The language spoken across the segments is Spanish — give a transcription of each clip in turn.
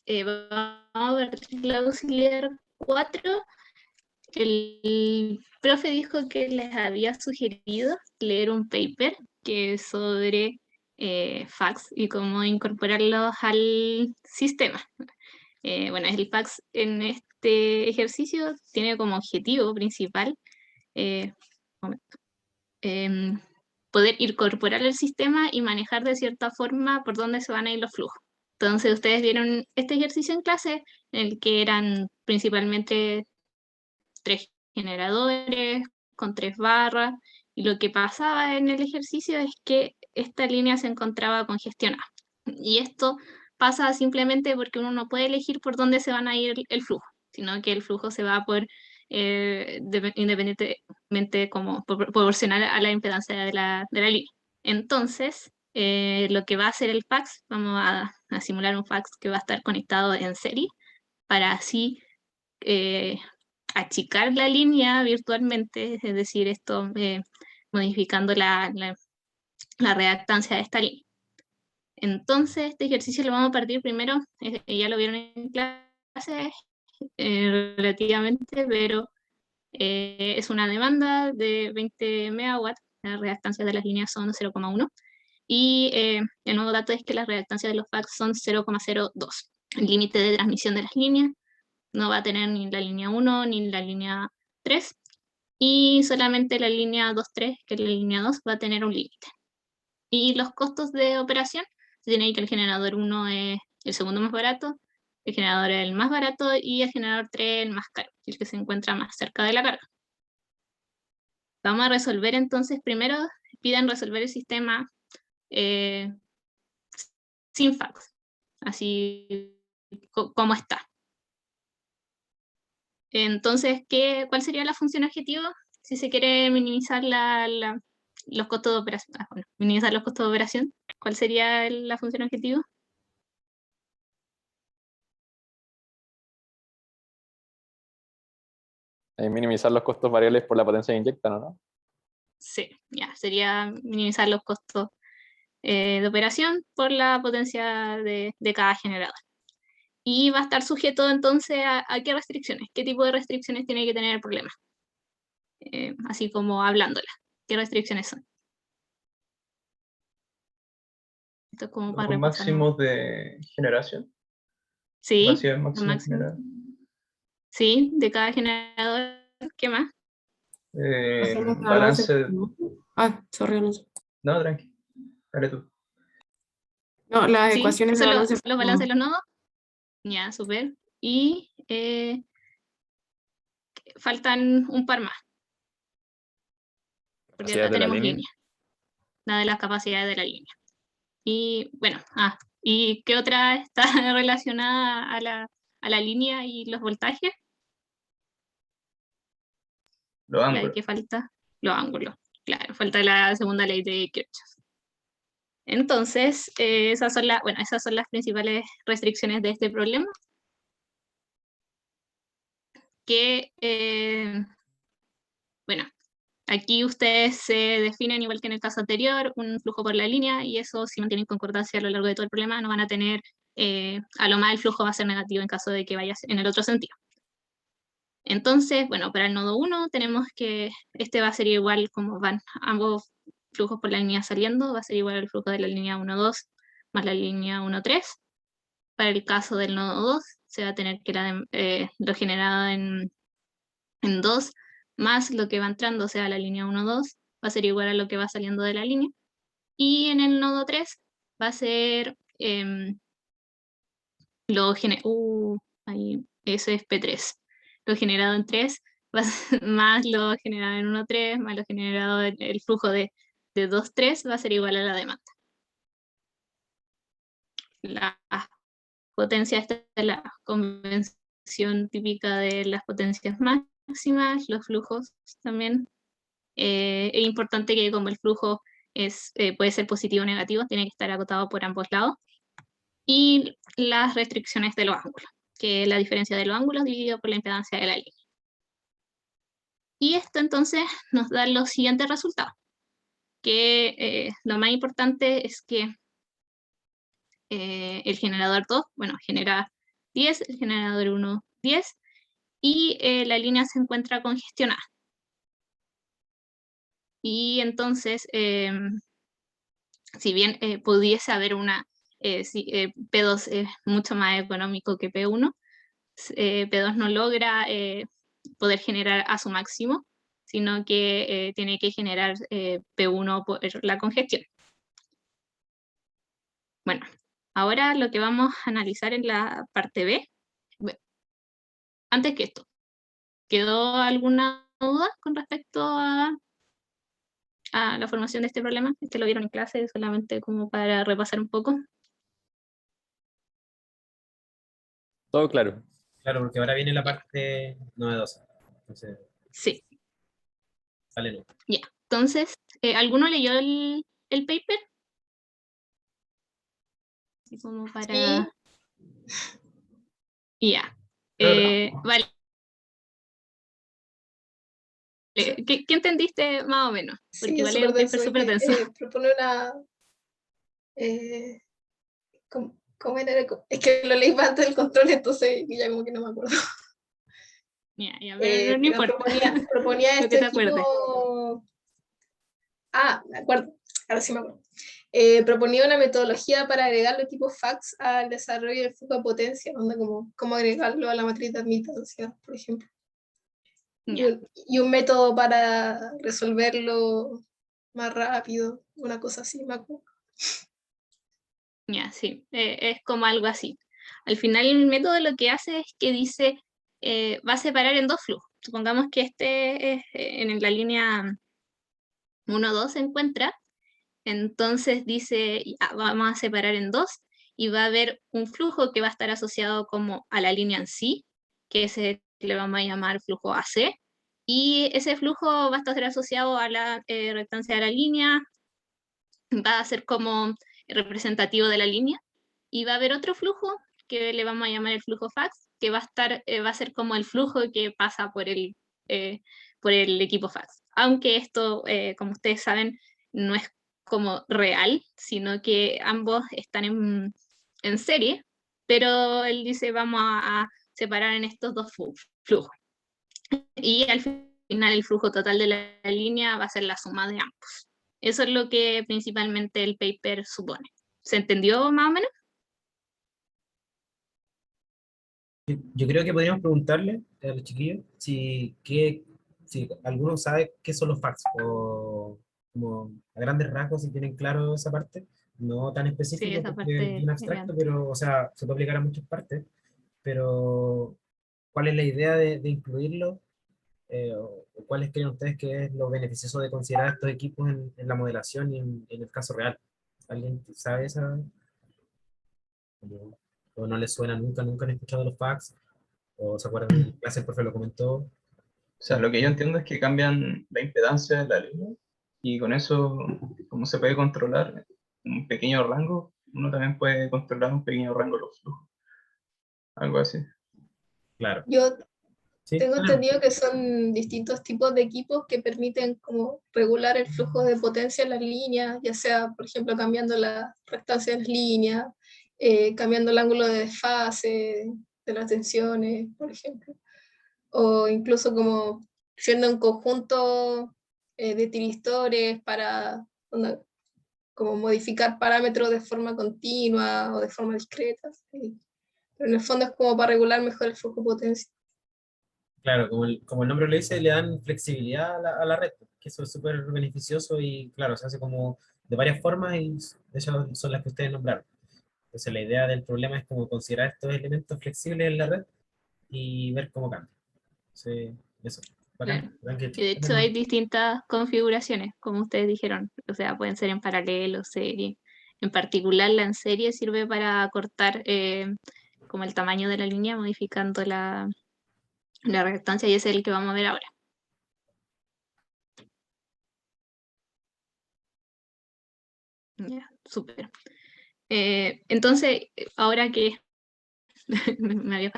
vamos a ver la auxiliar 4. El profe dijo que les había sugerido leer un paper que es sobre fax y cómo incorporarlos al sistema. Bueno, el fax en este ejercicio tiene como objetivo principal eh, momento, em, poder incorporar el sistema y manejar de cierta forma por dónde se van a ir los flujos. Entonces, ustedes vieron este ejercicio en clase, en el que eran principalmente 3 generadores con 3 barras, y lo que pasaba en el ejercicio es que esta línea se encontraba congestionada. Y esto pasa simplemente porque uno no puede elegir por dónde se van a ir el flujo, sino que el flujo se va por independientemente como proporcional a la impedancia de la línea. Entonces, lo que va a hacer el fax, vamos a simular un fax que va a estar conectado en serie para así achicar la línea virtualmente, es decir, esto modificando la reactancia de esta línea. Entonces, este ejercicio lo vamos a partir primero, ya lo vieron en clase relativamente, pero es una demanda de 20 megawatts, las reactancias de las líneas son 0,1, y el nuevo dato es que las reactancias de los fax son 0,02. El límite de transmisión de las líneas no va a tener ni la línea 1 ni la línea 3, y solamente la línea 2.3, que es la línea 2, va a tener un límite. Y los costos de operación, se tiene ahí que el generador 1 es el segundo más barato, el generador es el más barato y el generador 3 el más caro, el que se encuentra más cerca de la carga. Vamos a resolver entonces, primero piden resolver el sistema sin fax, así como está. Entonces, ¿cuál sería la función objetivo? Si se quiere minimizar los costos de operación, bueno, minimizar los costos de operación, ¿cuál sería la función objetivo? Minimizar los costos variables por la potencia que inyectan, ¿no? Sí, ya, sería minimizar los costos de operación por la potencia de cada generador. Y va a estar sujeto entonces a qué restricciones, qué tipo de restricciones tiene que tener el problema. Así como hablándola. ¿Qué restricciones son? Esto es como para Los repasar. máximos de generación. Sí, Capacidad los máxima máximos. generada. Sí, de cada generador. ¿Qué más? Balance. Sorry, no sé. No, tranqui. Dale tú. No, las Sí, ecuaciones de son balance. los balances de los nodos. Ya, súper. Y faltan un par más. Porque Capacidad acá de la tenemos línea. línea. La de las capacidades de la línea. Y bueno, ¿y qué otra está relacionada a la línea y los voltajes? Los La ángulos. que falta, los ángulos. Claro, falta la segunda ley de Kirchhoff. Entonces, esas son las principales restricciones de este problema. Que, bueno, aquí ustedes se definen, igual que en el caso anterior, un flujo por la línea, y eso, si mantienen concordancia a lo largo de todo el problema, no van a tener, a lo más el flujo va a ser negativo en caso de que vaya en el otro sentido. Entonces, bueno, para el nodo 1 tenemos que este va a ser igual como van ambos flujos por la línea saliendo, va a ser igual al flujo de la línea 1,2 más la línea 1,3. Para el caso del nodo 2, se va a tener que lo generado en 2 más lo que va entrando, o sea, la línea 1,2, va a ser igual a lo que va saliendo de la línea. Y en el nodo 3 va a ser eso es P3. Lo generado en 3 más lo generado en 1,3 más lo generado en el flujo de 2,3 va a ser igual a la demanda. La potencia, esta es la convención típica de las potencias máximas, los flujos también. Es importante que como el flujo puede ser positivo o negativo, tiene que estar acotado por ambos lados. Y las restricciones de los ángulos, que es la diferencia de los ángulos dividido por la impedancia de la línea. Y esto entonces nos da los siguientes resultados, que lo más importante es que el generador 2, bueno, genera 10, el generador 1, 10, y la línea se encuentra congestionada. Y entonces, si bien pudiese haber P2 es mucho más económico que P1, P2 no logra poder generar a su máximo, sino que tiene que generar P1 por la congestión. Bueno, ahora lo que vamos a analizar en la parte B. Antes que esto, ¿quedó alguna duda con respecto a la formación de este problema? Este lo vieron en clase, solamente como para repasar un poco. Todo claro. Claro, porque ahora viene la parte novedosa. Entonces, Sí, sale luz. ya. Entonces, ¿alguno leyó el paper? Así como para... Ya. Vale. ¿Qué entendiste más o menos? Porque Sí, es igual es súper un paper denso. súper denso. Propone una... ¿cómo era? Es que lo leí antes del control, entonces ya como que no me acuerdo. Ya, pero no importa. Proponía Lo que este te acuerdes. equipo... me acuerdo. Ahora sí me acuerdo. Proponía una metodología para agregar los tipos fax al desarrollo del flujo de potencia, onda como agregarlo a la matriz de admitancia, por ejemplo. Ya. Y un método para resolverlo más rápido, una cosa así, me acuerdo. Ya, sí, es como algo así. Al final el método lo que hace es que dice, va a separar en dos flujos. Supongamos que este es en la línea 1, 2 se encuentra, entonces dice, ya, vamos a separar en dos, y va a haber un flujo que va a estar asociado como a la línea en sí, que ese le vamos a llamar flujo AC, y ese flujo va a estar asociado a la reactancia de la línea, va a ser como representativo de la línea, y va a haber otro flujo que le vamos a llamar el flujo fax, que va a ser como el flujo que pasa por el equipo fax. Aunque esto, como ustedes saben, no es como real, sino que ambos están en serie, pero él dice vamos a separar en estos dos flujos. Y al final el flujo total de la línea va a ser la suma de ambos. Eso es lo que principalmente el paper supone. ¿Se entendió más o menos? Yo creo que podríamos preguntarle a los chiquillos si alguno sabe qué son los fax, o como a grandes rasgos, si tienen claro esa parte, no tan Sí, específico esa porque es parte bien es abstracto, bien. pero, o sea, se puede aplicar a muchas partes, pero ¿cuál es la idea de incluirlo? O ¿cuáles creen ustedes que es lo beneficioso de considerar estos equipos en la modelación y en el caso real? ¿Alguien sabe esa? ¿O no les suena nunca, nunca han escuchado los fax? ¿O se acuerdan en clase el profe lo comentó? O sea, lo que yo entiendo es que cambian la impedancia de la línea y con eso, como se puede controlar un pequeño rango, uno también puede controlar un pequeño rango de los flujos. Algo así. Claro. Yo ¿Sí? tengo entendido que son distintos tipos de equipos que permiten como regular el flujo de potencia en las líneas, ya sea, por ejemplo, cambiando la reactancia de las líneas, cambiando el ángulo de desfase de las tensiones, por ejemplo, o incluso como siendo un conjunto de tiristores para como modificar parámetros de forma continua o de forma discreta. ¿Sí? Pero en el fondo es como para regular mejor el flujo de potencia. Claro, como el nombre lo dice, le dan flexibilidad a la red, que eso es súper beneficioso y claro, se hace como de varias formas y de hecho son las que ustedes nombraron. Entonces la idea del problema es como considerar estos elementos flexibles en la red y ver cómo cambia. Sí, eso. Bacán. Claro. Bacán que Y de hecho hay distintas configuraciones, como ustedes dijeron. O sea, pueden ser en paralelo, serie. En particular, la en serie sirve para acortar como el tamaño de la línea, modificando la reactancia, y ese es el que vamos a ver ahora. Ya, súper. Entonces, ahora que me había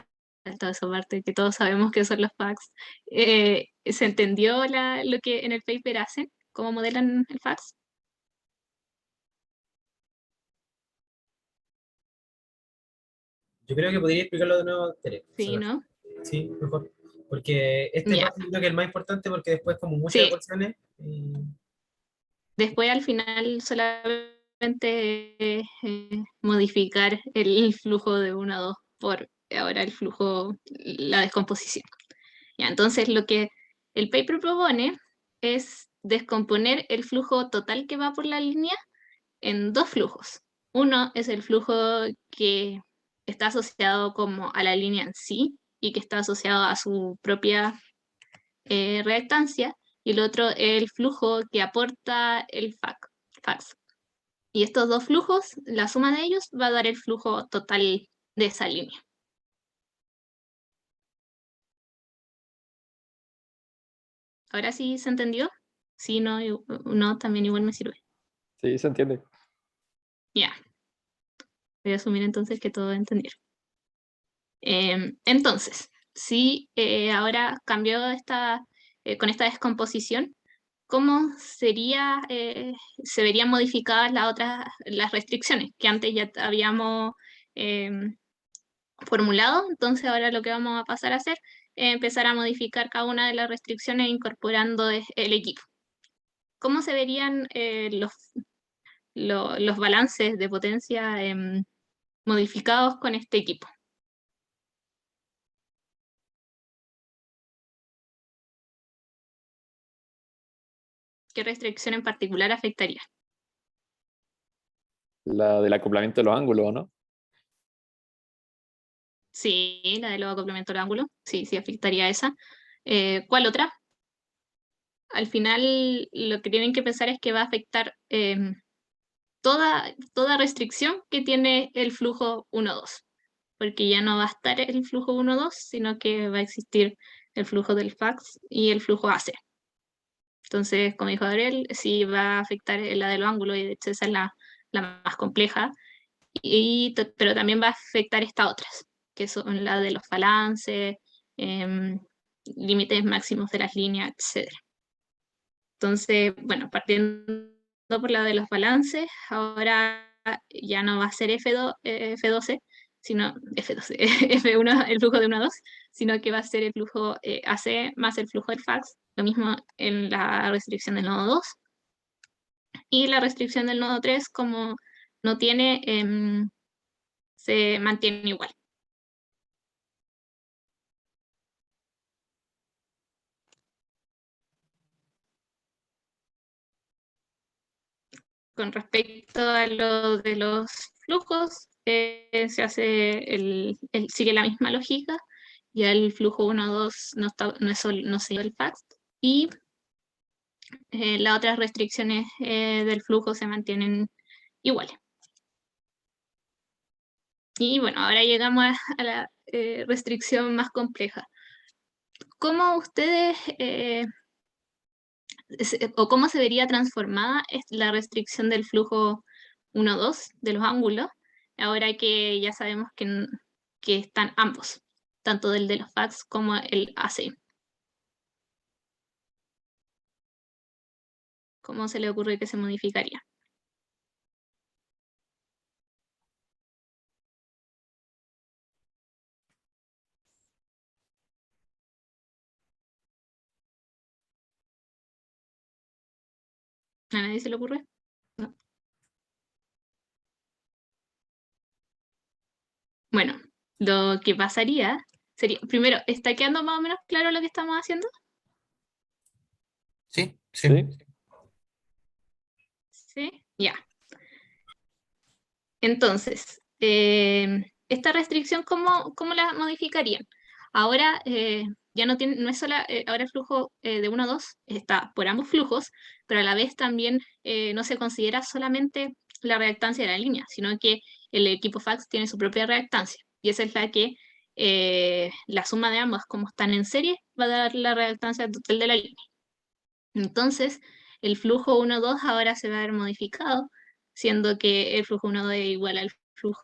faltado esa parte, que todos sabemos que son los fax, ¿se entendió lo que en el paper hacen? ¿Cómo modelan el fax? Yo creo que podría explicarlo de nuevo, Tere. Sí, ¿no? Sí, mejor. Porque este Ya. paso yo creo que es el más importante porque después como muchas Sí. ecuaciones. Después al final solamente modificar el flujo de 1 a 2 por ahora el flujo, la descomposición. Ya, entonces lo que el paper propone es descomponer el flujo total que va por la línea en 2 flujos. Uno es el flujo que está asociado como a la línea en sí y que está asociado a su propia reactancia, y el otro es el flujo que aporta el fax. Y estos 2 flujos, la suma de ellos va a dar el flujo total de esa línea. ¿Ahora sí se entendió? Si no, no, también igual me sirve. Sí, se entiende. Ya. Voy a asumir entonces que todo entendieron. Entonces, si ahora cambió con esta descomposición, ¿cómo sería, se verían modificadas las restricciones que antes ya habíamos formulado? Entonces ahora lo que vamos a pasar a hacer es empezar a modificar cada una de las restricciones incorporando el equipo. ¿Cómo se verían los balances de potencia modificados con este equipo? ¿Qué restricción en particular afectaría? La del acoplamiento de los ángulos, ¿no? Sí, la de los acoplamientos de ángulo. Sí, sí afectaría esa. ¿Cuál otra? Al final lo que tienen que pensar es que va a afectar toda restricción que tiene el flujo 1-2, porque ya no va a estar el flujo 1-2, sino que va a existir el flujo del fax y el flujo AC. Entonces, como dijo Gabriel, sí va a afectar la de los ángulos, y de hecho esa es la más compleja, pero también va a afectar estas otras, que son la de los balances, límites máximos de las líneas, etc. Entonces, bueno, partiendo por la de los balances, ahora ya no va a ser F12, sino F12, F1, el flujo de 1 a 2, sino que va a ser el flujo AC más el flujo del fax, lo mismo en la restricción del nodo 2. Y la restricción del nodo 3, como no tiene, se mantiene igual. Con respecto a lo de los flujos, se hace sigue la misma lógica. Ya el flujo 1-2 no se lleva el fax. Y las otras restricciones del flujo se mantienen iguales. Y bueno, ahora llegamos a la restricción más compleja. ¿Cómo ustedes o cómo se vería transformada la restricción del flujo 1-2 de los ángulos, ahora que ya sabemos que están ambos, tanto del de los fax como el AC? ¿Cómo se le ocurre que se modificaría? ¿A nadie se le ocurre? No. Bueno, lo que pasaría sería, primero, ¿está quedando más o menos claro lo que estamos haciendo? Sí, Sí. sí. Sí, ya. Entonces, esta restricción, ¿cómo la modificarían? Ahora ya no es solo, ahora el flujo de 1 a 2 está por ambos flujos, pero a la vez también no se considera solamente la reactancia de la línea, sino que el equipo fax tiene su propia reactancia, y esa es la que la suma de ambas, como están en serie, va a dar la reactancia total de la línea. Entonces, el flujo 1-2 ahora se va a ver modificado, siendo que el flujo 1-2 es igual al flujo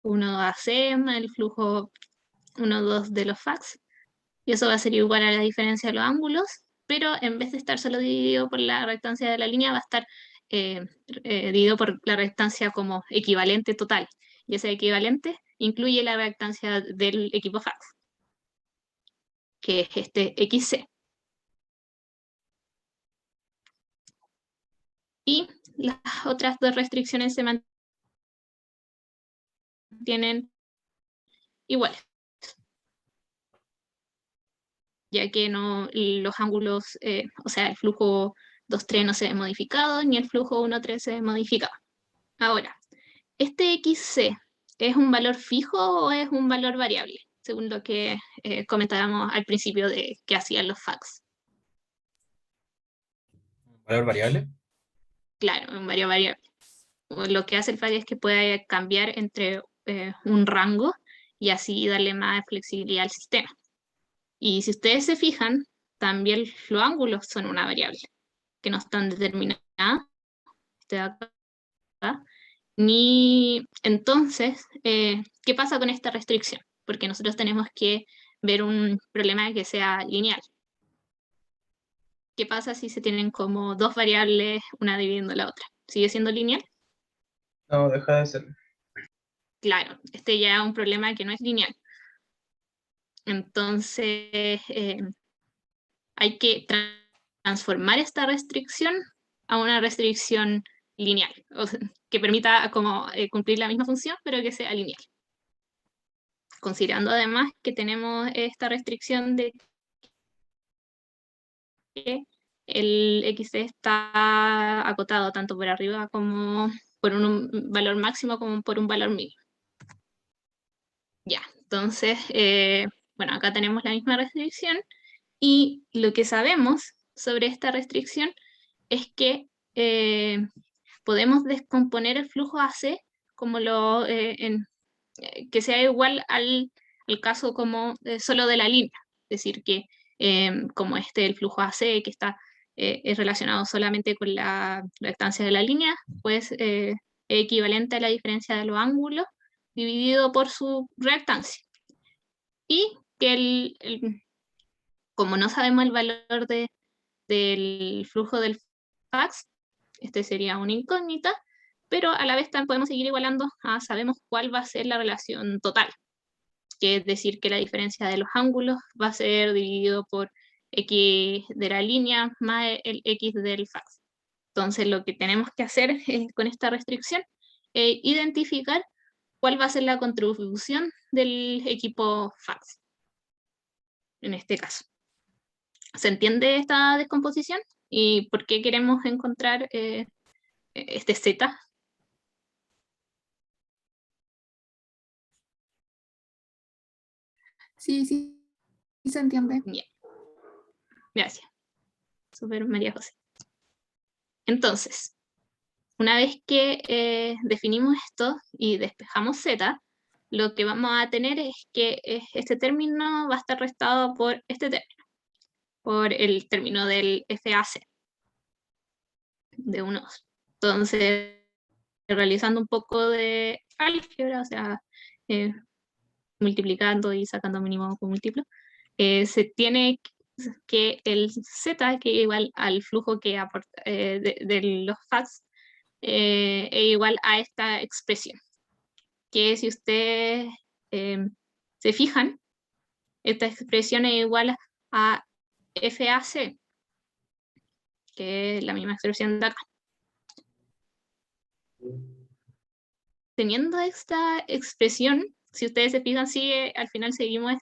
1-AC más el flujo 1-2 de los fax, y eso va a ser igual a la diferencia de los ángulos, pero en vez de estar solo dividido por la reactancia de la línea, va a estar dividido por la reactancia como equivalente total, ya sea equivalente, incluye la reactancia del equipo fax, que es este XC. Y las otras dos restricciones se mantienen iguales, ya que no, los ángulos, o sea, el flujo 2,3 no se ve modificado, ni el flujo 1,3 se ve modificado. Ahora, ¿este XC es un valor fijo o es un valor variable? Según lo que comentábamos al principio de que hacían los fax. ¿Valor variable? Claro, un valor variable. Lo que hace el fax es que puede cambiar entre un rango y así darle más flexibilidad al sistema. Y si ustedes se fijan, también los ángulos son una variable, que no están determinadas, este de acá, ni entonces, ¿qué pasa con esta restricción? Porque nosotros tenemos que ver un problema que sea lineal. ¿Qué pasa si se tienen como dos variables, una dividiendo la otra? ¿Sigue siendo lineal? No, deja de ser. Claro, este ya es un problema que no es lineal. Entonces, hay que transformar esta restricción a una restricción lineal, o sea, que permita como cumplir la misma función, pero que sea lineal. Considerando además que tenemos esta restricción de que el XC está acotado tanto por arriba como por un valor máximo como por un valor mínimo. Ya, entonces, bueno, acá tenemos la misma restricción y lo que sabemos sobre esta restricción es que podemos descomponer el flujo AC como que sea igual al caso como solo de la línea. Es decir, que como el flujo AC que es relacionado solamente con la reactancia de la línea, pues es equivalente a la diferencia de los ángulos dividido por su reactancia. Y que como no sabemos el valor del flujo del fax, este sería una incógnita, pero a la vez también podemos seguir igualando sabemos cuál va a ser la relación total, que es decir que la diferencia de los ángulos va a ser dividido por x de la línea más el x del fax. Entonces lo que tenemos que hacer con esta restricción es identificar cuál va a ser la contribución del equipo fax, en este caso. ¿Se entiende esta descomposición? ¿Y por qué queremos encontrar este Z? Sí, sí, sí se entiende. Bien. Gracias. Super María José. Entonces, una vez que definimos esto y despejamos Z, lo que vamos a tener es que este término va a estar restado por este término, por el término del FAC, de 1, 2. Entonces, realizando un poco de álgebra, o sea, multiplicando y sacando mínimo con múltiplo, se tiene que el Z, que es igual al flujo que aporta, de los fax, es igual a esta expresión, que si ustedes se fijan, esta expresión es igual a FAC, que es la misma expresión de acá. Teniendo esta expresión, si ustedes se fijan, al final seguimos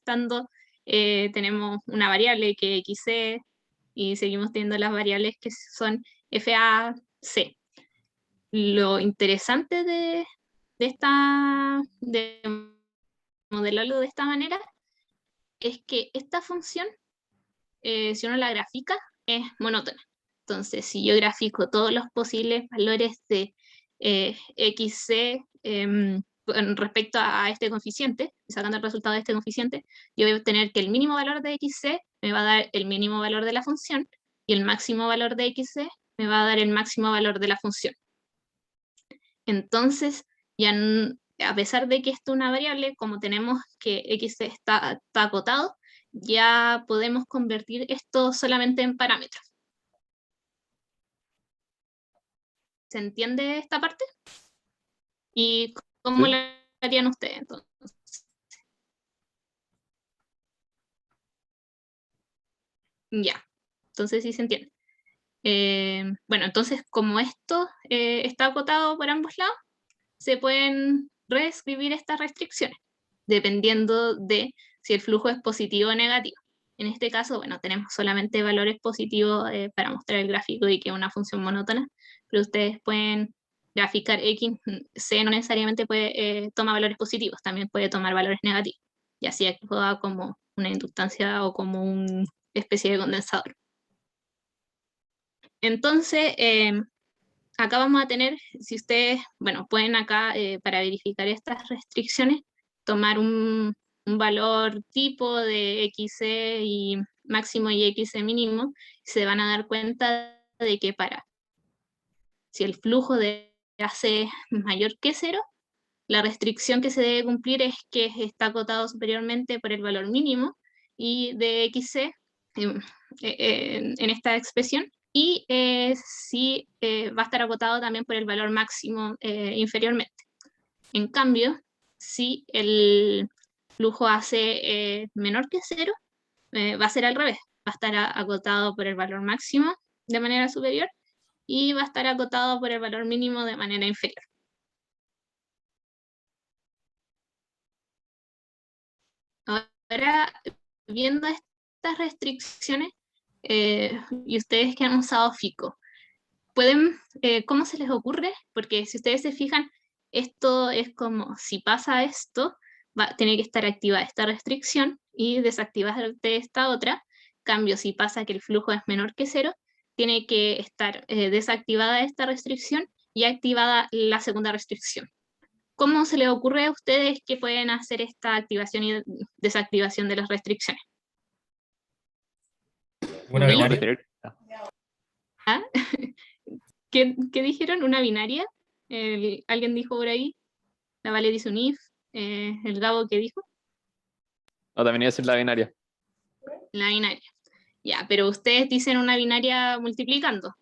tenemos una variable que es XC, y seguimos teniendo las variables que son FAC. Lo interesante de modelarlo de esta manera es que esta función, si uno la grafica, es monótona. Entonces, si yo grafico todos los posibles valores de XC con respecto a este coeficiente, sacando el resultado de este coeficiente, yo voy a obtener que el mínimo valor de XC me va a dar el mínimo valor de la función y el máximo valor de XC me va a dar el máximo valor de la función. Entonces, ya a pesar de que esto es una variable, como tenemos que XC está acotado, ya podemos convertir esto solamente en parámetros. ¿Se entiende esta parte? ¿Y cómo Sí. la harían ustedes entonces? Ya, entonces sí se entiende. Bueno, entonces como esto está acotado por ambos lados, se pueden reescribir estas restricciones, dependiendo de si el flujo es positivo o negativo. En este caso, bueno, tenemos solamente valores positivos para mostrar el gráfico y que es una función monótona, pero ustedes pueden graficar X, C no necesariamente puede tomar valores positivos, también puede tomar valores negativos, y así actúa como una inductancia o como una especie de condensador. Entonces, acá vamos a tener, si ustedes, bueno, pueden acá, para verificar estas restricciones, tomar un valor tipo de XC y máximo y XC mínimo, y se van a dar cuenta de que si el flujo de AC es mayor que cero, la restricción que se debe cumplir es que está acotado superiormente por el valor mínimo y de XC en esta expresión, y si va a estar acotado también por el valor máximo inferiormente. En cambio, si el flujo AC menor que cero, va a ser al revés, va a estar acotado por el valor máximo de manera superior y va a estar acotado por el valor mínimo de manera inferior. Ahora, viendo estas restricciones, y ustedes que han usado FICO, ¿cómo se les ocurre? Porque si ustedes se fijan, esto es como, si pasa esto, tiene que estar activada esta restricción y desactivada esta otra. Cambio, si pasa que el flujo es menor que cero, tiene que estar desactivada esta restricción y activada la segunda restricción. ¿Cómo se les ocurre a ustedes que pueden hacer esta activación y desactivación de las restricciones? Una ¿Sí? binaria. ¿Ah? ¿Qué dijeron? ¿Una binaria? ¿Alguien dijo por ahí? La Vale dice un if. ¿El Gabo qué dijo? No, también iba a decir la binaria. La binaria. Ya, pero ustedes dicen una binaria multiplicando.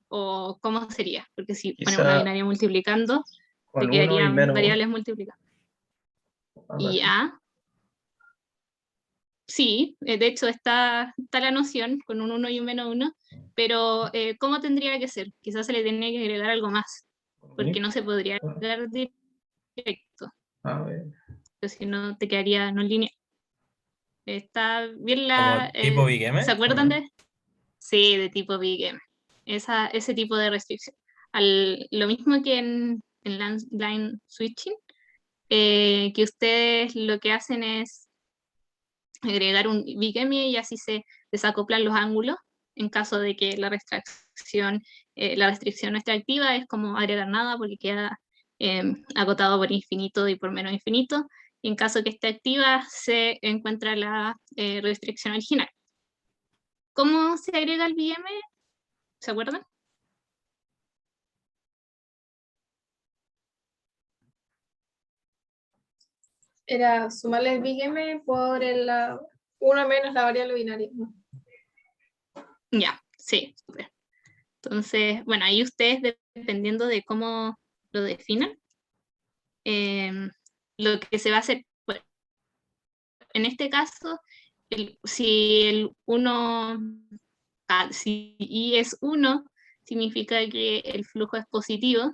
¿O cómo sería? Porque si ponen una Quizá binaria multiplicando, te con 1 y quedarían menos 1. variables multiplicando. Y A, sí, de hecho está la noción con un 1 y un menos 1, pero ¿cómo tendría que ser? Quizás se le tiene que agregar algo más, porque no se podría agregar directo, A ver. pero si no te quedaría no lineal. Está bien ¿Como tipo Big M? ¿se ¿O acuerdan no? de? Sí, de tipo Big M. Ese tipo de restricción. Lo mismo que en line switching, que ustedes lo que hacen es agregar un Big M y así se desacoplan los ángulos en caso de que la restricción no esté activa, es como agregar nada porque queda agotado por infinito y por menos infinito. Y en caso que esté activa, se encuentra la restricción original. ¿Cómo se agrega el Big M? ¿Se acuerdan? Era sumarle el Big M por 1 menos la variable binaria, ¿no? Ya, sí, súper. Entonces, bueno, ahí ustedes, dependiendo de cómo lo definan, lo que se va a hacer, bueno, en este caso, si el 1, si I es 1, significa que el flujo es positivo,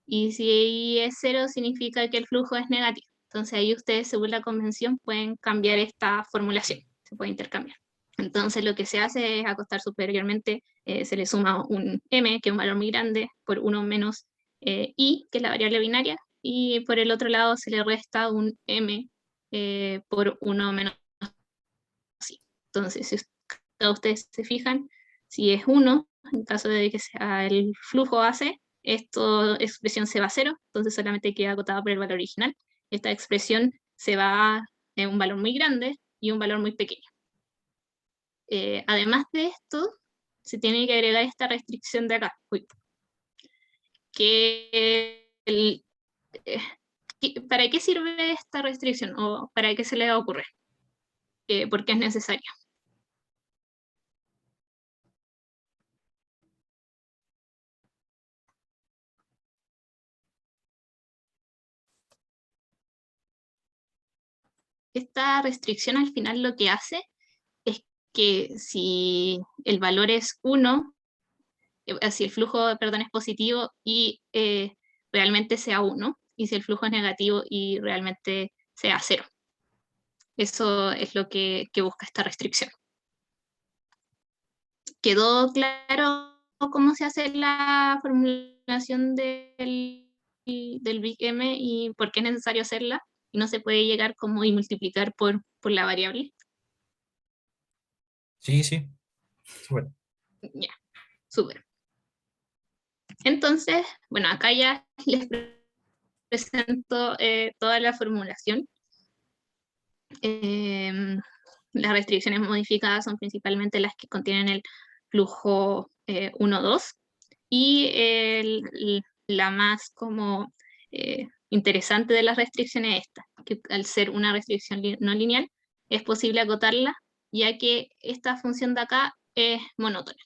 y si I es 0, significa que el flujo es negativo. Entonces ahí ustedes, según la convención, pueden cambiar esta formulación, se puede intercambiar. Entonces lo que se hace es acostar superiormente, se le suma un m, que es un valor muy grande, por 1 menos I, que es la variable binaria, y por el otro lado se le resta un m por 1 menos I. Entonces, si ustedes se fijan, si es 1, en caso de que sea el flujo AC, esta expresión se va a 0, entonces solamente queda acotada por el valor original. Esta expresión se va a un valor muy grande y un valor muy pequeño. Además de esto, se tiene que agregar esta restricción de acá. Uy. ¿Para qué sirve esta restricción? ¿O para qué se le ocurre? ¿Por qué es necesaria? esta restricción al final lo que hace es que si el valor es 1, si el flujo, perdón, es positivo y realmente sea 1, y si el flujo es negativo y realmente sea 0. Eso es lo que busca esta restricción. ¿Quedó claro cómo se hace la formulación del Big M y por qué es necesario hacerla? Y no se puede llegar como y multiplicar por la variable. Sí, sí. Súper. Ya, súper. Entonces, bueno, acá ya les presento toda la formulación. Las restricciones modificadas son principalmente las que contienen el flujo 1,2 y la más como interesante de las restricciones es esta, que al ser una restricción no lineal es posible acotarla, ya que esta función de acá es monótona.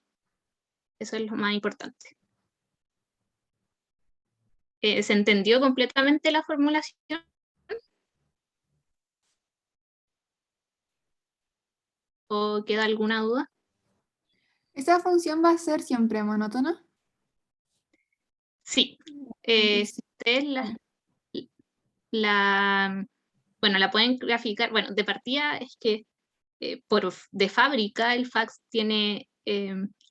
Eso es lo más importante. ¿Se entendió completamente la formulación? ¿O queda alguna duda? ¿Esa función va a ser siempre monótona? Sí. Sí. Si ustedes bueno, la pueden graficar, bueno, de partida es que de fábrica el fax tiene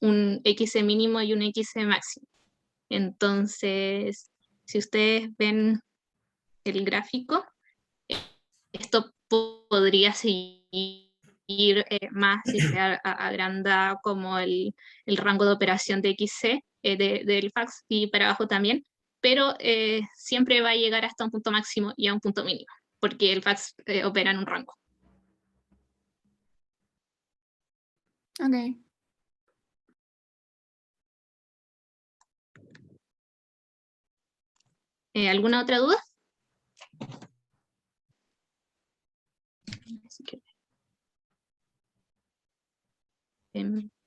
un X mínimo y un X máximo. Entonces, si ustedes ven el gráfico, esto podría seguir más si se agranda como el rango de operación de XC del fax y para abajo también, pero siempre va a llegar hasta un punto máximo y a un punto mínimo, porque el fax opera en un rango. Ok. ¿Alguna otra duda?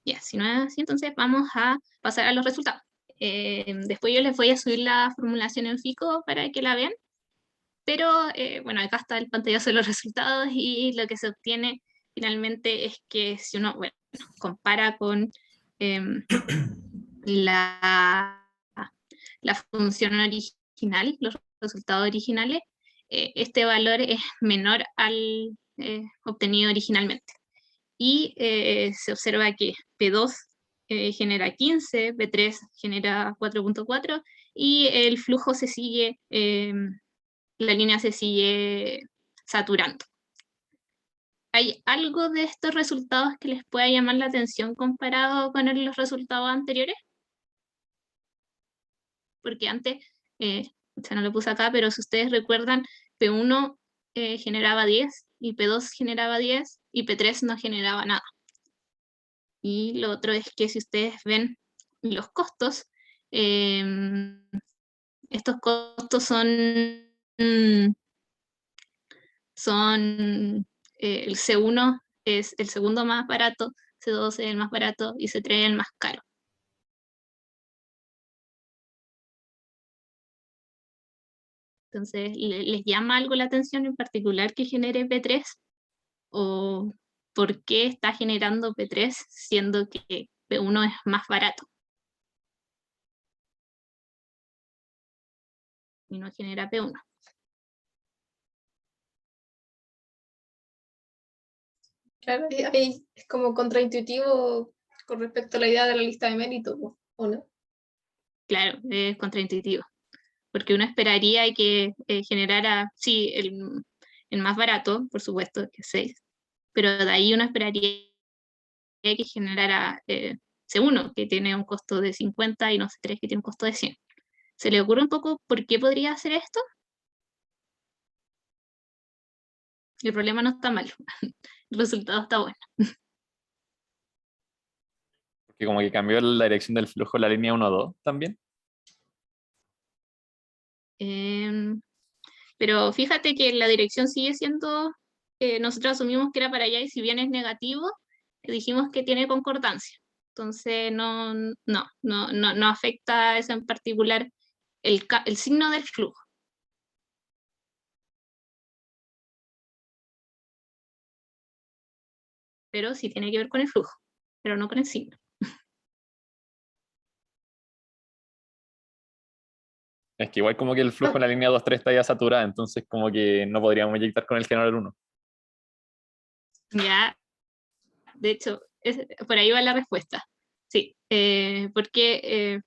Ya, si no es así, entonces vamos a pasar a los resultados. Después yo les voy a subir la formulación en FICO para que la vean, pero bueno, acá está el pantallazo de los resultados y lo que se obtiene finalmente es que si uno, bueno, compara con la función original, los resultados originales, este valor es menor al obtenido originalmente. Y se observa que P2 genera 15, P3 genera 4.4 y el flujo se sigue, la línea se sigue saturando. ¿Hay algo de estos resultados que les pueda llamar la atención comparado con los resultados anteriores? Porque antes, ya no lo puse acá, pero si ustedes recuerdan, P1 generaba 10 y P2 generaba 10 y P3 no generaba nada. Y lo otro es que si ustedes ven los costos, estos costos son el C1 es el segundo más barato, C2 es el más barato y C3 es el más caro. Entonces, ¿les llama algo la atención en particular que genere P3? ¿O por qué está generando P3 siendo que P1 es más barato y no genera P1? Claro, ahí es como contraintuitivo con respecto a la idea de la lista de méritos, ¿o no? Claro, es contraintuitivo, porque uno esperaría que generara, sí, el más barato, por supuesto, que es 6, pero de ahí uno esperaría que generara C1, que tiene un costo de 50, y no C3, que tiene un costo de 100. ¿Se le ocurre un poco por qué podría hacer esto? El problema no está mal, el resultado está bueno. Porque como que cambió la dirección del flujo la línea 1-2 también. Pero fíjate que la dirección sigue siendo, nosotros asumimos que era para allá y si bien es negativo, dijimos que tiene concordancia. Entonces no afecta eso en particular el signo del flujo. pero sí tiene que ver con el flujo, pero no con el signo. Es que igual como que el flujo en la línea 2-3 está ya saturada, entonces como que no podríamos inyectar con el generador 1. Ya, de hecho, por ahí va la respuesta. Sí, porque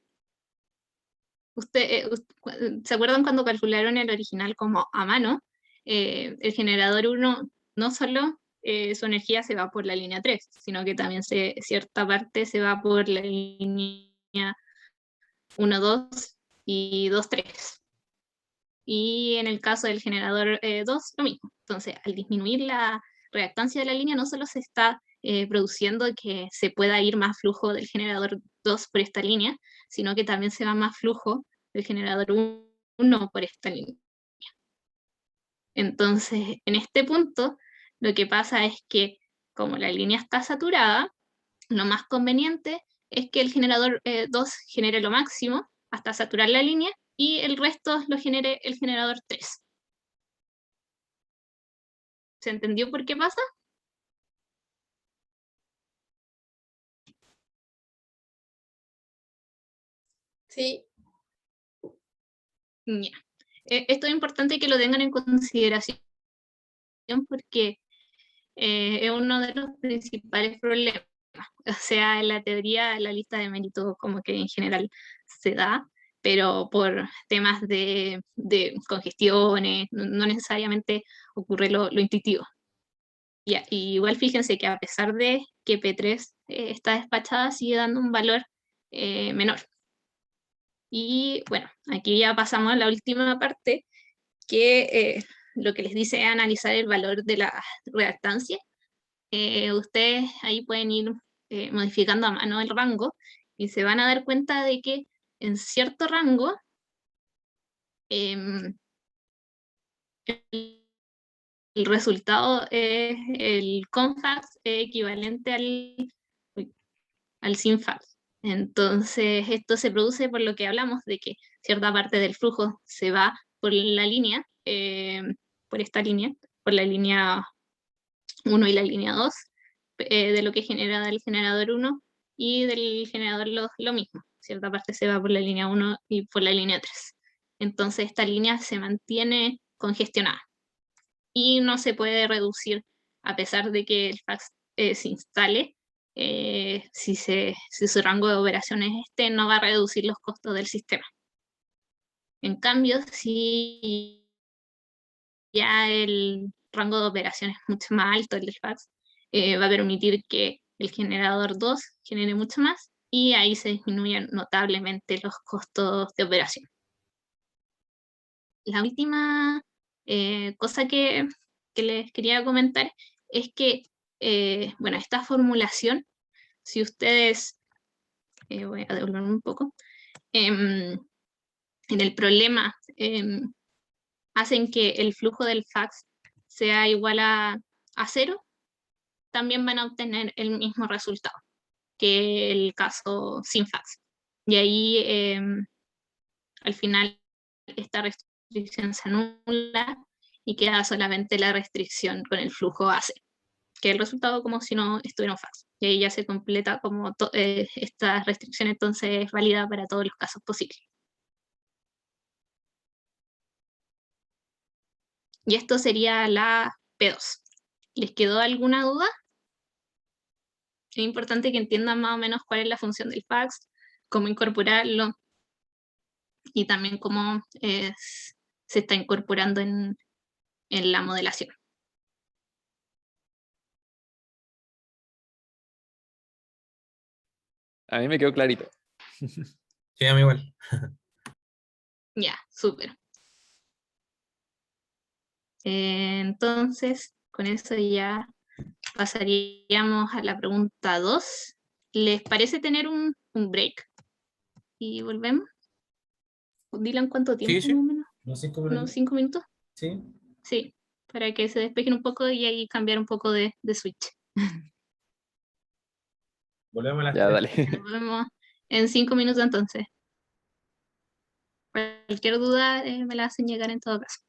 ¿se acuerdan cuando calcularon el original como a mano? El generador 1 no solo su energía se va por la línea 3, sino que también cierta parte se va por la línea 1, 2 y 2, 3. Y en el caso del generador 2, lo mismo. Entonces, al disminuir la reactancia de la línea, no solo se está produciendo que se pueda ir más flujo del generador 2 por esta línea, sino que también se va más flujo del generador 1 por esta línea. Entonces, en este punto, lo que pasa es que como la línea está saturada, lo más conveniente es que el generador 2 genere lo máximo hasta saturar la línea y el resto lo genere el generador 3. ¿Se entendió por qué pasa? Sí, Ya. Esto es importante que lo tengan en consideración porque es uno de los principales problemas. O sea, en la teoría, la lista de méritos como que en general se da, pero por temas de congestiones, no necesariamente ocurre lo intuitivo. Ya, y igual fíjense que a pesar de que P3 está despachada, sigue dando un valor menor. Y bueno, aquí ya pasamos a la última parte, que lo que les dice es analizar el valor de la reactancia. Ustedes ahí pueden ir modificando a mano el rango y se van a dar cuenta de que en cierto rango em, el resultado es el Confax equivalente al Synfax. Entonces, esto se produce por lo que hablamos de que cierta parte del flujo se va por la línea, por esta línea, por la línea 1 y la línea 2, de lo que genera el generador 1 y del generador lo mismo. Cierta parte se va por la línea 1 y por la línea 3. Entonces, esta línea se mantiene congestionada y no se puede reducir a pesar de que el fax se instale. Si su rango de operaciones no va a reducir los costos del sistema. En cambio, si ya el rango de operaciones es mucho más alto, el del fax, va a permitir que el generador 2 genere mucho más y ahí se disminuyen notablemente los costos de operación. La última cosa que les quería comentar es que, bueno, esta formulación, si ustedes, voy a devolverme un poco, en el problema hacen que el flujo del fax sea igual a 0, también van a obtener el mismo resultado que el caso sin fax. Y ahí, al final, esta restricción se anula y queda solamente la restricción con el flujo AC, que es el resultado como si no estuviera un fax. Y ahí ya se completa como esta restricción entonces es válida para todos los casos posibles. Y esto sería la P2. ¿Les quedó alguna duda? Es importante que entiendan más o menos cuál es la función del fax, cómo incorporarlo y también cómo se está incorporando en la modelación. A mí me quedó clarito. Sí, a mí igual. Ya, súper. Entonces, con eso ya pasaríamos a la pregunta 2. ¿Les parece tener un break? Y volvemos. Dylan, ¿cuánto tiempo Sí, más o sí. menos? Unos 5 ¿Unos minutos. 5 minutos? Sí. Sí, para que se despejen un poco y ahí cambiar un poco de switch. Volvemos a las Ya, 3. dale. Nos vemos en 5 minutos entonces. Cualquier duda me la hacen llegar en todo caso.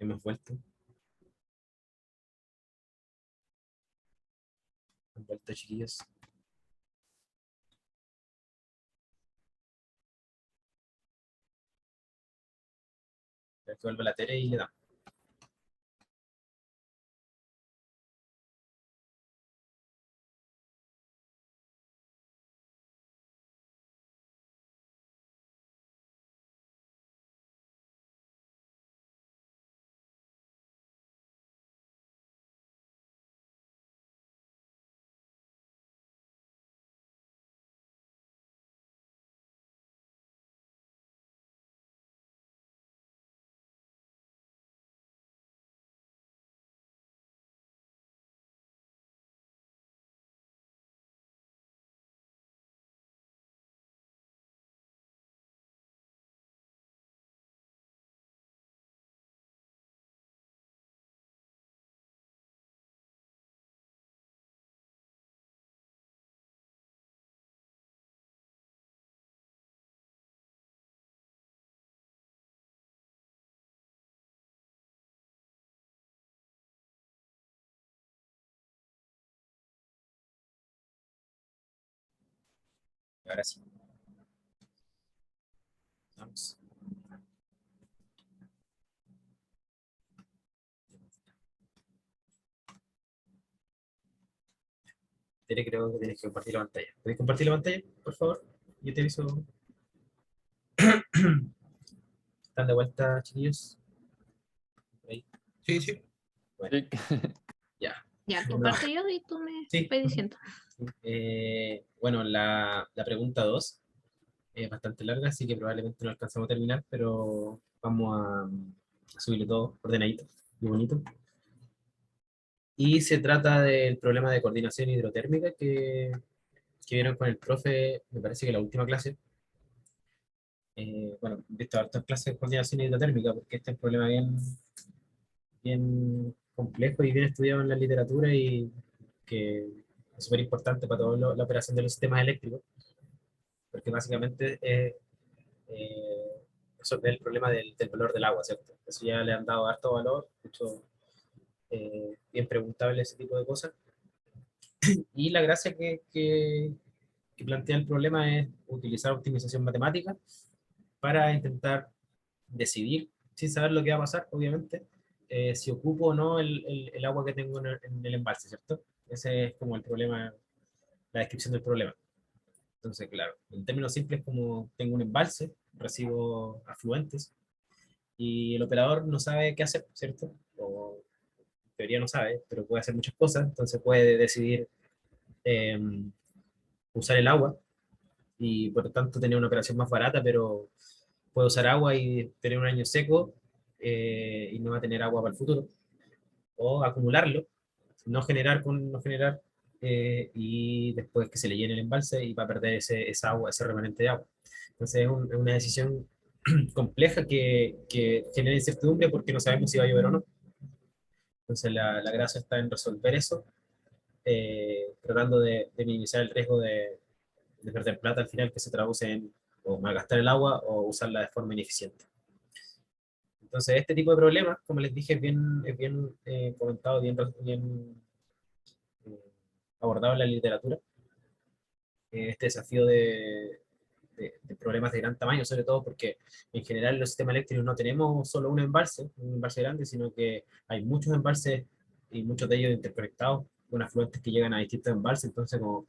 Hemos vuelto. Hemos vuelto, chiquillos. Que vuelve la tele y le damos. Ahora sí. Vamos. Tere, creo que tienes que compartir la pantalla. ¿Puedes compartir la pantalla, por favor? Yo te aviso. ¿Están de vuelta, chiquillos? Ahí. Sí, sí. Bueno, Sí. ya. Ya, No. comparto yo y tú me Sí. vas diciendo. Bueno, la pregunta 2 es bastante larga, así que probablemente no alcanzamos a terminar, pero vamos a subirlo todo ordenadito y bonito. Y se trata del problema de coordinación hidrotérmica que vieron con el profe, me parece que la última clase. Bueno, he visto hartas clases de coordinación hidrotérmica, porque este es un problema bien complejo y bien estudiado en la literatura y que es súper importante para toda la operación de los sistemas eléctricos, porque básicamente resolver el problema del valor del agua, ¿cierto? Eso ya le han dado harto valor, mucho, bien preguntable ese tipo de cosas. Y la gracia que plantea el problema es utilizar optimización matemática para intentar decidir, sin saber lo que va a pasar, obviamente, si ocupo o no el agua que tengo en el embalse, ¿cierto? Ese es como el problema, la descripción del problema. Entonces, claro, en términos simples, como tengo un embalse, recibo afluentes, y el operador no sabe qué hacer, ¿cierto? O en teoría no sabe, pero puede hacer muchas cosas, entonces puede decidir eh, usar el agua y por lo tanto tener una operación más barata, pero puede usar agua y tener un año seco y no va a tener agua para el futuro, o acumularlo, no generar y después que se le llene el embalse y va a perder esa agua, ese remanente de agua. Entonces es una decisión compleja que genera incertidumbre porque no sabemos si va a llover o no. Entonces la gracia está en resolver eso, tratando de minimizar el riesgo de perder plata al final que se traduce en o malgastar el agua o usarla de forma ineficiente. Entonces este tipo de problemas, como les dije, es bien comentado, bien abordado en la literatura. Este desafío de problemas de gran tamaño, sobre todo porque en general en los sistemas eléctricos no tenemos solo un embalse grande, sino que hay muchos embalses y muchos de ellos interconectados con afluentes que llegan a distintos embalses, entonces como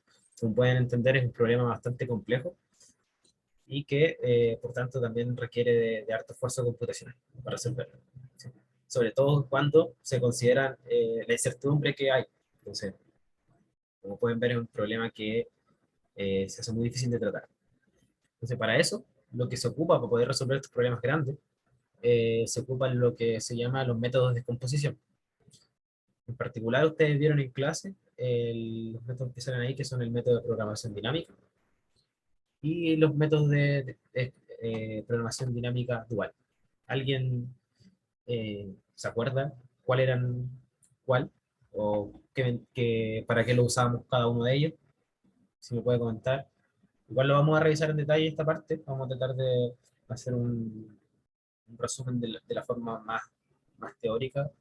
pueden entender es un problema bastante complejo y que por tanto también requiere de harto esfuerzo computacional para resolverlo. ¿Sí? Sobre todo cuando se considera la incertidumbre que hay. Entonces, como pueden ver, es un problema que se hace muy difícil de tratar. Entonces, para eso, lo que se ocupa para poder resolver estos problemas grandes, se ocupan lo que se llama los métodos de descomposición. En particular, ustedes vieron en clase los métodos que salen ahí, que son el método de programación dinámica y los métodos de programación dinámica dual. ¿Alguien se acuerda cuál eran cuál? ¿O para qué lo usábamos cada uno de ellos? Si me puede comentar. Igual lo vamos a revisar en detalle esta parte. Vamos a tratar de hacer un resumen de la forma más más teórica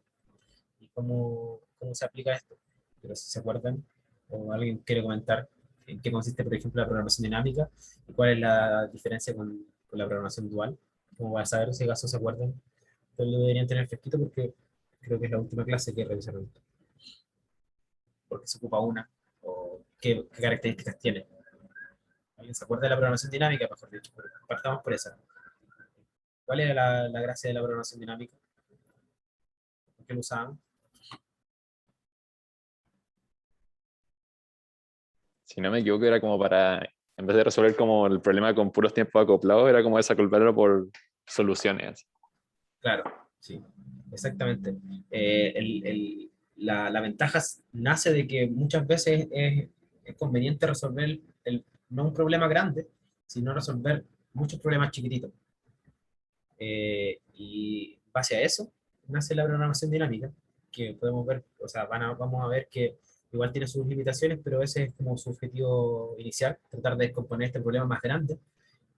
y cómo se aplica esto. Pero si se acuerdan, o alguien quiere comentar en qué consiste, por ejemplo, la programación dinámica y cuál es la diferencia con la programación dual, como para saber si acaso se acuerdan, entonces lo deberían tener fresquito porque creo que es la última clase que revisaron. ¿Por qué se ocupa una? ¿O qué características tiene? ¿Alguien se acuerda de la programación dinámica? Mejor dicho, partamos por esa. ¿Cuál era la gracia de la programación dinámica? ¿Por qué lo usaban? Si no me equivoco, era como para, en vez de resolver como el problema con puros tiempos acoplados, era como desacoplarlo por soluciones. Claro, sí, exactamente. La ventaja nace de que muchas veces es conveniente resolver no un problema grande, sino resolver muchos problemas chiquititos. Y base a eso nace la programación dinámica, que podemos ver, o sea, vamos a ver que igual tiene sus limitaciones, pero ese es como su objetivo inicial, tratar de descomponer este problema más grande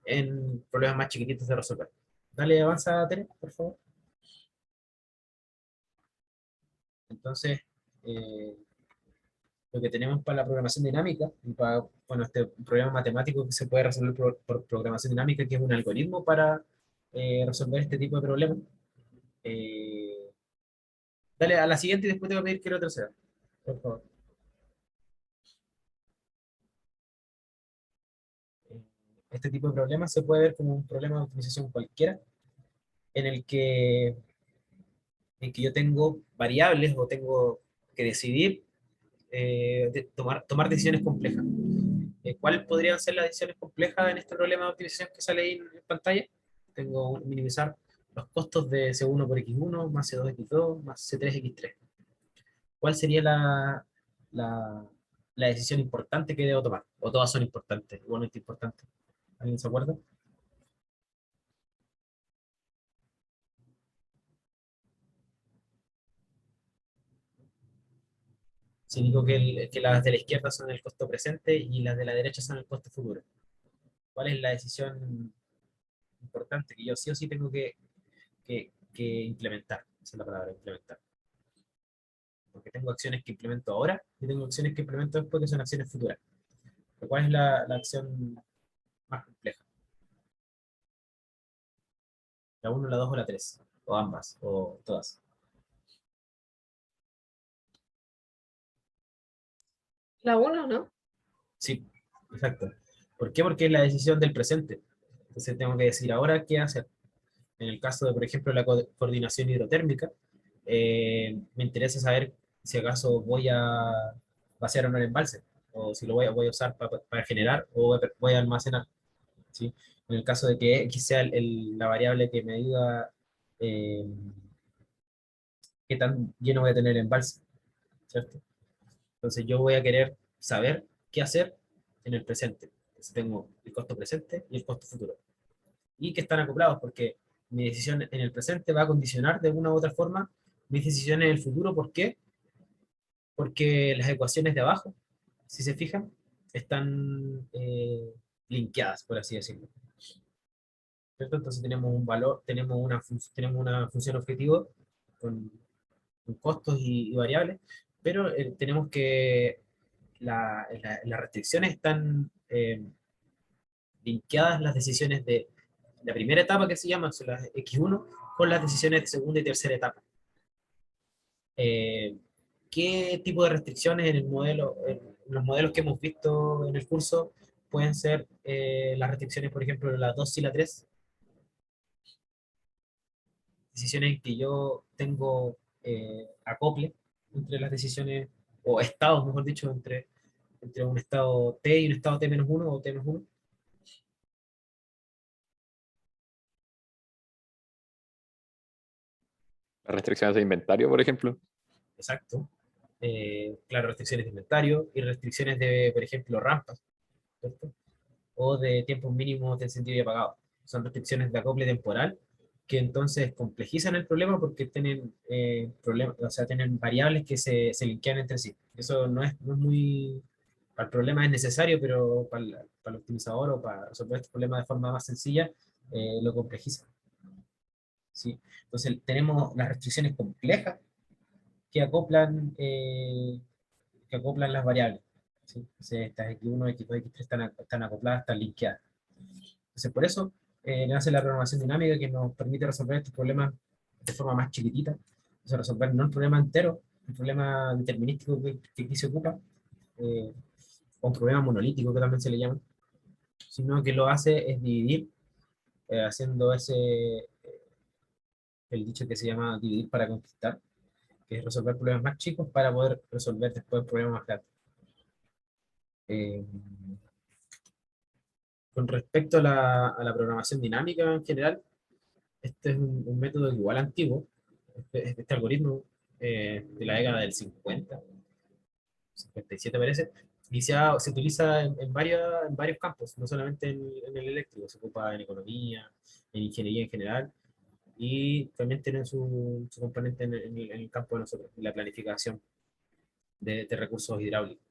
en problemas más chiquititos de resolver. Dale, avanza, Tere, por favor. Entonces, eh, lo que tenemos para la programación dinámica, y para bueno, este problema matemático que se puede resolver por programación dinámica, que es un algoritmo para resolver este tipo de problemas. Eh, Dale a la siguiente y después te voy a pedir que la tercera, por favor. Eh, Este tipo de problemas se puede ver como un problema de optimización cualquiera, en el que yo tengo variables o tengo que decidir tomar decisiones complejas. ¿Cuáles podrían ser las decisiones complejas en este problema de optimización que sale ahí en pantalla? Tengo que minimizar los costos de C1 por X1 más C2X2 más C3X3. ¿Cuál sería la, la decisión importante que debo tomar? ¿O todas son importantes, igualmente importantes? ¿Alguien se acuerda? Si digo que las de la izquierda son el costo presente y las de la derecha son el costo futuro. ¿Cuál es la decisión importante que yo sí o sí tengo que implementar? Esa es la palabra, implementar. Porque tengo acciones que implemento ahora y tengo acciones que implemento después que son acciones futuras. Pero ¿cuál es la acción más compleja? ¿La 1, la 2 o la 3? O ambas, o todas. La uno, ¿no? Sí, exacto. ¿Por qué? Porque es la decisión del presente. Entonces tengo que decir ahora qué hacer. En el caso de, por ejemplo, la coordinación hidrotérmica, me interesa saber si acaso voy a vaciar o no el embalse, o si lo voy a usar para generar o voy a almacenar. ¿Sí? En el caso de que X sea la variable que me diga eh, qué tan lleno voy a tener el embalse, ¿cierto? Entonces yo voy a querer saber qué hacer en el presente. Entonces tengo el costo presente y el costo futuro. Y que están acoplados porque mi decisión en el presente va a condicionar de una u otra forma mis decisiones en el futuro. ¿Por qué? Porque las ecuaciones de abajo, si se fijan, están linkeadas, por así decirlo. ¿Cierto? Entonces tenemos un valor, tenemos una función objetivo con, con costos y variables, pero tenemos que las restricciones están linkeadas las decisiones de la primera etapa que se llama, son las X1, con las decisiones de segunda y tercera etapa. Eh, ¿Qué tipo de restricciones en el modelo, en los modelos que hemos visto en el curso pueden ser las restricciones, por ejemplo, la 2 y la 3? Decisiones en que yo tengo acople entre las decisiones, o estados, mejor dicho, entre un estado T y un estado T-1 o T-1. Las restricciones de inventario, por ejemplo. Exacto. Claro, restricciones de inventario y restricciones de, por ejemplo, rampas, ¿cierto? O de tiempos mínimos de encendido y apagado. Son restricciones de acople temporal que entonces complejizan el problema porque tienen problemas, o sea, tienen variables que se linkean entre sí. Eso no es muy, para el problema es necesario, pero para el optimizador o para resolver este problema de forma más sencilla, lo complejiza. ¿sí? Entonces tenemos las restricciones complejas que acoplan, las variables, ¿sí? Entonces estas X1, X2, X3 están acopladas, están linkeadas. Entonces por eso nace la programación dinámica que nos permite resolver estos problemas de forma más chiquitita, o sea, resolver no el problema entero, el problema determinístico que aquí se ocupa, o un problema monolítico que también se le llama, sino que lo hace es dividir, haciendo el dicho que se llama dividir para conquistar, que es resolver problemas más chicos para poder resolver después problemas más grandes. Eh, con respecto a la programación dinámica en general, este es un método igual antiguo, este algoritmo de la década del 57 parece, y se utiliza en varios campos, no solamente en el eléctrico, se ocupa en economía, en ingeniería en general, y también tiene su componente en el campo de nosotros, en la planificación de recursos hidráulicos.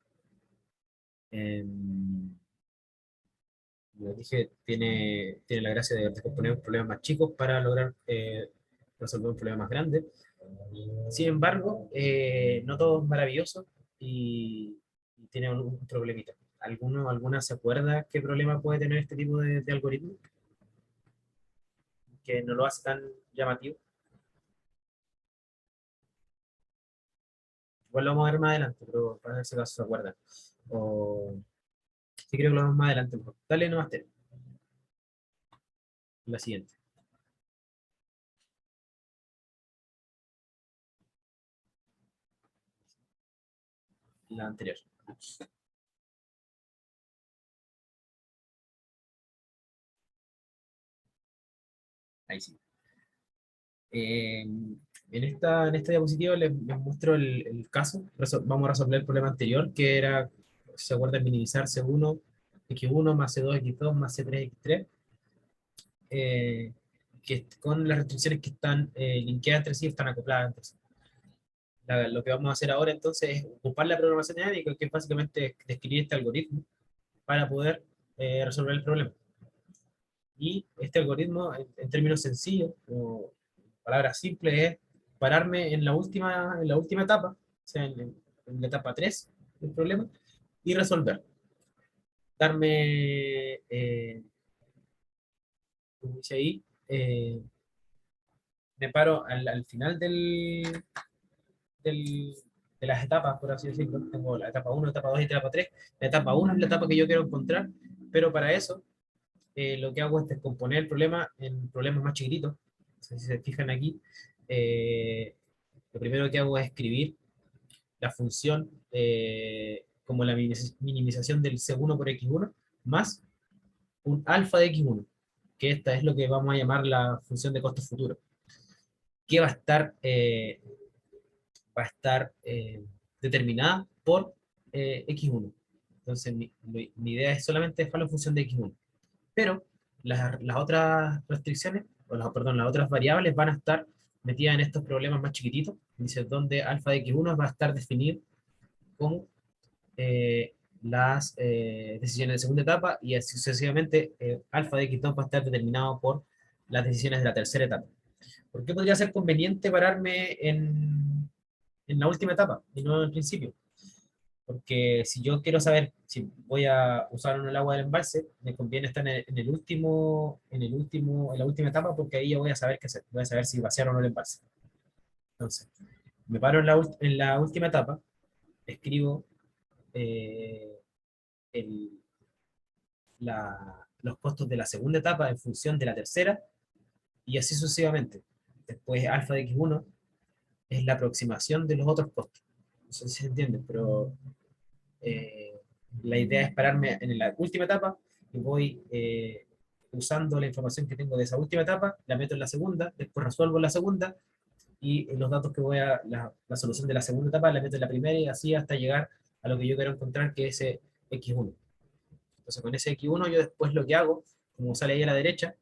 Como dije, tiene la gracia de componer problemas más chicos para lograr resolver un problema más grande. Sin embargo, no todo es maravilloso y tiene un problemita. ¿Alguna se acuerda qué problema puede tener este tipo de algoritmo? Que no lo hace tan llamativo. Igual lo vamos a ver más adelante, pero para ver si acaso se acuerdan. O sí, creo que lo vemos más adelante mejor. Dale nomás, Tere. La siguiente. La anterior. Ahí sí. En esta diapositiva les muestro el caso. Vamos a resolver el problema anterior, que era, si se acuerdan, minimizar C1, X1 más C2, X2 más C3, X3, que con las restricciones que están linkeadas entre sí, están acopladas entre sí. Lo que vamos a hacer ahora entonces es ocupar la programación dinámica, que es básicamente describir este algoritmo para poder resolver el problema. Y este algoritmo, en términos sencillos, o palabras simples, es pararme en la última etapa, o sea, en la etapa 3 del problema, y resolver. Darme, como dice ahí, me paro al final de las etapas, por así decirlo. Tengo la etapa 1, etapa 2 y etapa 3. La etapa 1 es la etapa que yo quiero encontrar, pero para eso lo que hago es descomponer el problema en problemas más chiquititos. Si se fijan aquí, lo primero que hago es escribir la función como la minimización del C1 por X1 más un alfa de X1, que esta es lo que vamos a llamar la función de costos futuros, que va a estar determinada por X1. Entonces mi idea es solamente dejarlo en función de X1. Pero las otras restricciones, perdón, las otras variables van a estar metidas en estos problemas más chiquititos, dice, donde alfa de X1 va a estar definido con las decisiones de segunda etapa, y así sucesivamente alfa de X2 va a estar determinado por las decisiones de la tercera etapa. ¿Por qué podría ser conveniente pararme en la última etapa y no en el principio? Porque si yo quiero saber si voy a usar o no el agua del embalse, me conviene estar en la última etapa, porque ahí yo voy a saber qué hacer, voy a saber si vaciar o no el embalse. Entonces, me paro en la última etapa, escribo el- los costos de la segunda etapa en función de la tercera, y así sucesivamente. Después, alfa de X1 es la aproximación de los otros costos. No sé si se entiende, pero la idea es pararme en la última etapa y voy usando la información que tengo de esa última etapa, la meto en la segunda, después resuelvo la segunda, y los datos que la solución de la segunda etapa la meto en la primera, y así hasta llegar a lo que yo quiero encontrar, que es ese X1. Entonces con ese X1 yo después lo que hago, como sale ahí a la derecha,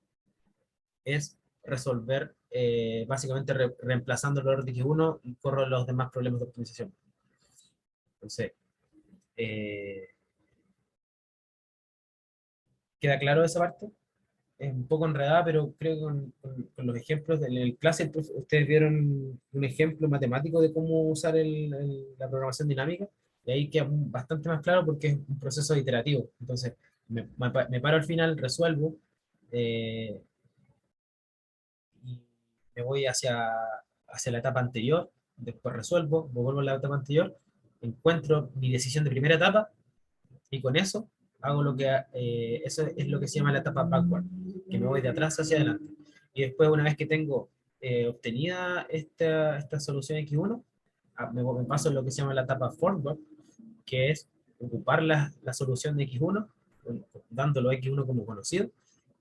es resolver, básicamente reemplazando el error de X1, y corro los demás problemas de optimización. Entonces, ¿queda claro esa parte? es un poco enredada, pero creo que con los ejemplos en el clase ustedes vieron un ejemplo matemático de cómo usar la programación dinámica, y ahí queda bastante más claro porque es un proceso iterativo. Entonces, me paro al final, resuelvo, eh, y me voy hacia la etapa anterior, después resuelvo, vuelvo a la etapa anterior, encuentro mi decisión de primera etapa, y con eso hago eso es lo que se llama la etapa backward, que me voy de atrás hacia adelante. Y después, una vez que tengo obtenida esta solución X1, me paso en lo que se llama la etapa forward, que es ocupar la solución de X1, dándolo X1 como conocido,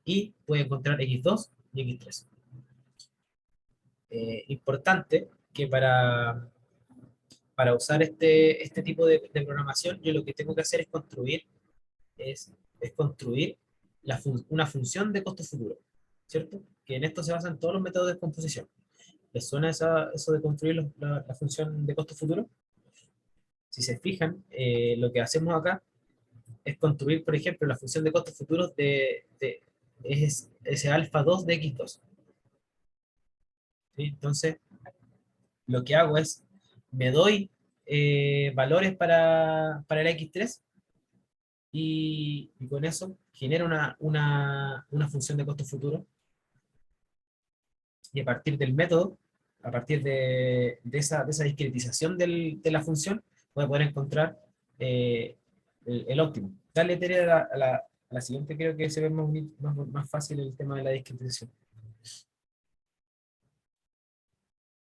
y voy a encontrar X2 y X3. Importante que para usar este tipo de programación, yo lo que tengo que hacer es construir una función de costo futuro, ¿cierto? Que en esto se basan todos los métodos de descomposición. ¿Les suena eso de construir la función de costo futuro? Si se fijan, lo que hacemos acá es construir, por ejemplo, la función de costos futuros es ese alfa 2 de x2. ¿Sí? Entonces, lo que hago es, me doy valores para el x3, y con eso genero una función de costo futuro, y a partir del método, a partir de esa discretización de la función, voy a poder encontrar el óptimo. Dale, Tere, a la siguiente, creo que se ve más fácil el tema de la discretización.